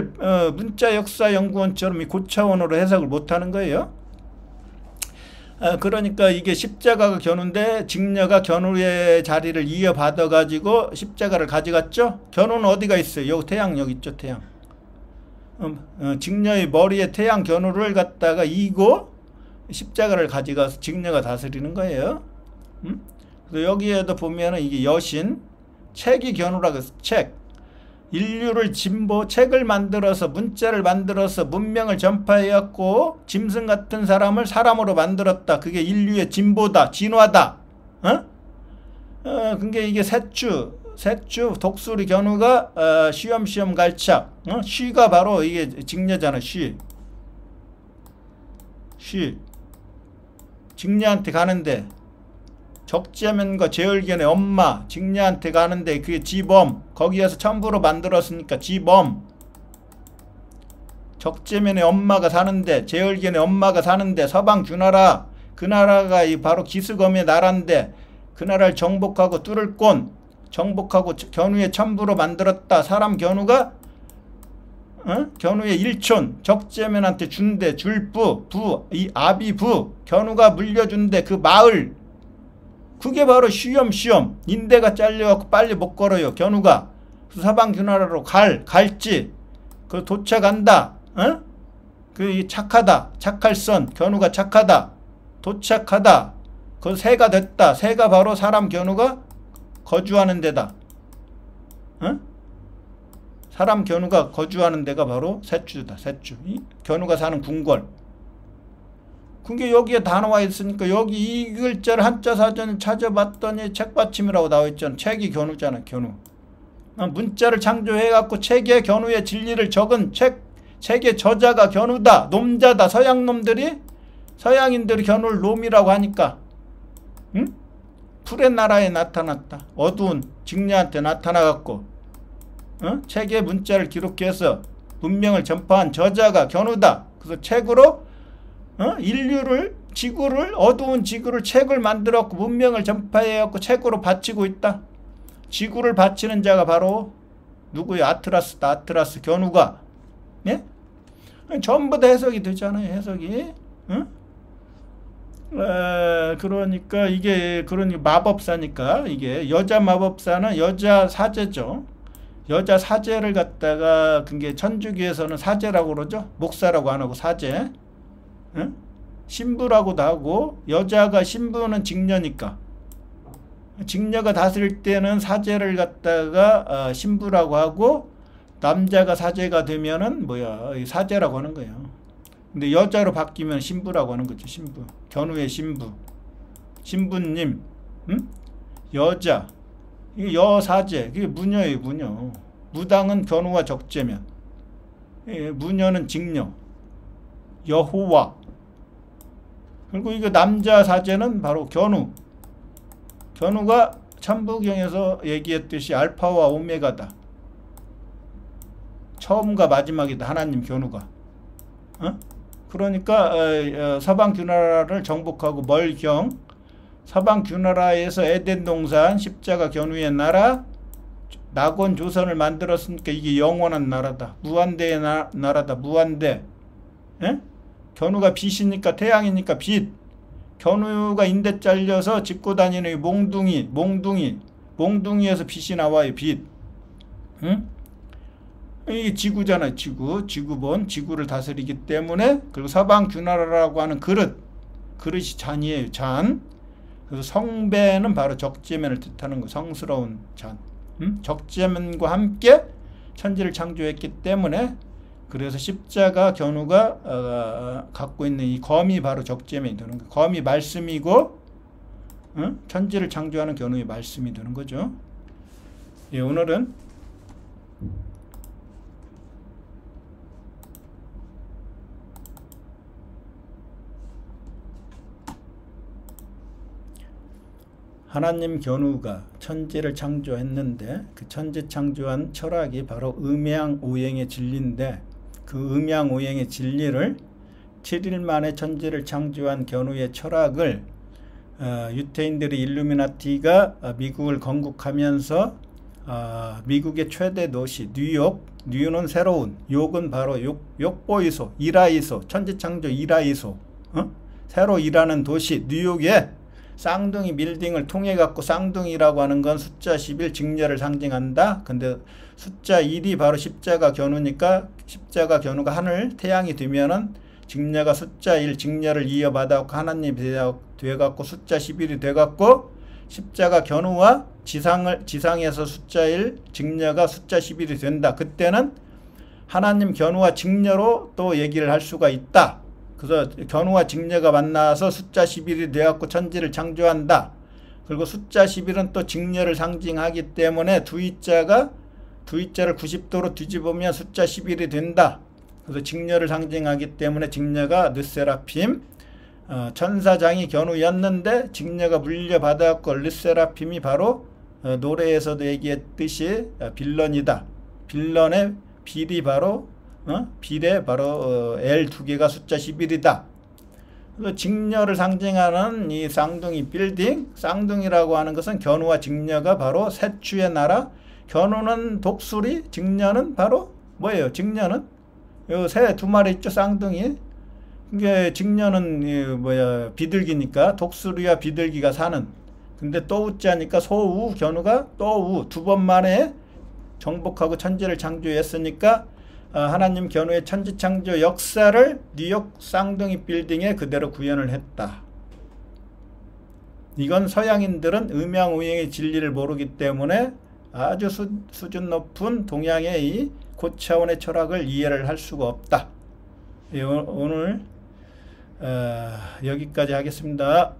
문자역사연구원처럼 고차원으로 해석을 못하는 거예요. 그러니까 이게 십자가가 견우인데 직녀가 견우의 자리를 이어받아 가지고 십자가를 가져갔죠. 견우는 어디가 있어요? 여기 태양 여기 있죠. 태양. 직녀의 머리에 태양 견우를 갖다가 이고 십자가를 가져가서 직녀가 다스리는 거예요. 그래서 여기에도 보면은 이게 여신 책이 견우라고 해서 책. 인류를 책을 만들어서 문자를 만들어서 문명을 전파해갖고 짐승 같은 사람을 사람으로 만들었다. 그게 인류의 진보다. 진화다. 그게 이게 셋주 독수리 견우가 쉬엄쉬엄 갈착. 쉬가 바로 이게 직녀잖아. 쉬. 직녀한테 가는데 적재면과 제얼견의 엄마 직녀한테 가는데 그게 지범. 거기에서 첨부로 만들었으니까 지범. 적재면의 엄마가 사는데 제얼견의 엄마가 사는데 서방규나라. 그 나라가 바로 기스검의 나라인데 그 나라를 정복하고 뚫을 꼰 정복하고 견우의 첨부로 만들었다. 사람 견우가 견우의 일촌 적재면한테 준대. 줄부 이 아비부 견우가 물려준대. 그 마을 그게 바로 쉬엄쉬엄 인대가 잘려갖고 빨리 못 걸어요. 견우가 서방규나라로 갈지 그 도착한다. 그 착하다. 착할선 견우가 착하다. 도착하다. 그 새가 됐다. 새가 바로 사람 견우가 거주하는 데다. 사람 견우가 거주하는 데가 바로 셋주다. 셋주. 견우가 사는 궁궐. 그게 여기에 다 나와 있으니까 여기 이 글자를 한자 사전을 찾아봤더니 책받침이라고 나와 있잖아. 책이 견우잖아. 견우. 문자를 창조해갖고 책에 견우의 진리를 적은 책의 저자가 견우다. 놈자다. 서양인들이 견우를 놈이라고 하니까. 응? 풀의 나라에 나타났다. 어두운 직녀한테 나타나갖고 책에 문자를 기록해서 문명을 전파한 저자가 견우다. 그래서 책으로 인류를 지구를 어두운 지구를 책을 만들었고 문명을 전파해갖고 책으로 바치고 있다. 지구를 바치는 자가 바로 누구야? 아트라스다. 아트라스 견우가. 예? 전부 다 해석이 되잖아요. 해석이. 그러니까 이게 마법사니까 이게 여자 마법사는 여자 사제죠. 여자 사제를 갖다가 그게 천주교에서는 사제라고 그러죠. 목사라고 안 하고 사제. 신부라고도 하고 여자가 신부는 직녀니까 직녀가 다스릴 때는 사제를 갖다가 신부라고 하고 남자가 사제가 되면은 사제라고 하는 거예요. 근데 여자로 바뀌면 신부라고 하는 거죠. 신부. 견우의 신부. 신부님. 여자. 이게 여사제. 그게 무녀예요. 무녀. 무당은 견우와 적재면. 무녀는 직녀. 여호와. 그리고 이거 남자 사제는 바로 견우. 견우가 천부경에서 얘기했듯이 알파와 오메가다. 처음과 마지막이다. 하나님 견우가. 그러니까 서방규나라를 정복하고 멀경 서방규나라에서 에덴 동산 십자가 견우의 나라 낙원 조선을 만들었으니까 이게 영원한 나라다. 무한대의 나라다. 무한대. 예? 견우가 빛이니까 태양이니까 빛. 견우가 인대 잘려서 짚고 다니는 몽둥이 몽둥이에서 빛이 나와요. 빛. 응? 이게 지구잖아요. 지구본 지구를 다스리기 때문에. 그리고 서방균나라라고 하는 그릇이 잔이에요. 잔. 그래서 성배는 바로 적재면을 뜻하는 거. 성스러운 잔. 적재면과 함께 천지를 창조했기 때문에, 그래서 십자가 견우가 갖고 있는 이 검이 바로 적재면이 되는 거예요. 검이 말씀이고, 천지를 창조하는 견우의 말씀이 되는 거죠. 예, 오늘은 하나님 견우가 천지를 창조했는데, 그 천지 창조한 철학이 바로 음양오행의 진리인데, 그 음양오행의 진리를 7일 만에 천지를 창조한 견우의 철학을 유태인들의 일루미나티가 미국을 건국하면서 미국의 최대 도시 뉴욕은 새로운, 욕은 바로 욕보이소, 일하이소, 천지창조 일하이소, 새로 일하는 도시 뉴욕에 쌍둥이 빌딩을 통해 갖고, 쌍둥이라고 하는 건 숫자 11 직렬을 상징한다. 근데 숫자 1이 바로 십자가 견우니까, 십자가 견우가 하늘 태양이 되면은 직녀가 숫자 1 직렬을 이어받아 갖고 하나님이 돼 갖고 숫자 11이 돼 갖고, 십자가 견우와 지상에서 숫자 1 직녀가 숫자 11이 된다. 그때는 하나님 견우와 직녀로 또 얘기를 할 수가 있다. 그래서 견우와 직녀가 만나서 숫자 11이 되어갖고 천지를 창조한다. 그리고 숫자 11은 또 직녀를 상징하기 때문에 두 이자를 90도로 뒤집으면 숫자 11이 된다. 그래서 직녀를 상징하기 때문에 직녀가 르세라핌, 천사장이 견우였는데 직녀가 물려받아갖고 르세라핌이 바로 노래에서도 얘기했듯이 빌런이다. 빌런의 빌이 바로 빌에 바로 L 두 개가 숫자 11이다. 그래서 직녀를 상징하는 이 쌍둥이 빌딩, 쌍둥이라고 하는 것은 견우와 직녀가 바로 세추의 나라. 견우는 독수리, 직녀는 바로 뭐예요? 직녀는 요 새 두 마리 있죠, 쌍둥이. 이게 직녀는 비둘기니까 독수리와 비둘기가 사는. 근데 또 우자니까 소우, 견우가 또우, 두 번 만에 정복하고 천지를 창조했으니까 하나님 견우의 천지창조 역사를 뉴욕 쌍둥이 빌딩에 그대로 구현을 했다. 이건 서양인들은 음양오행의 진리를 모르기 때문에 아주 수준 높은 동양의 이 고차원의 철학을 이해를 할 수가 없다. 오늘 여기까지 하겠습니다.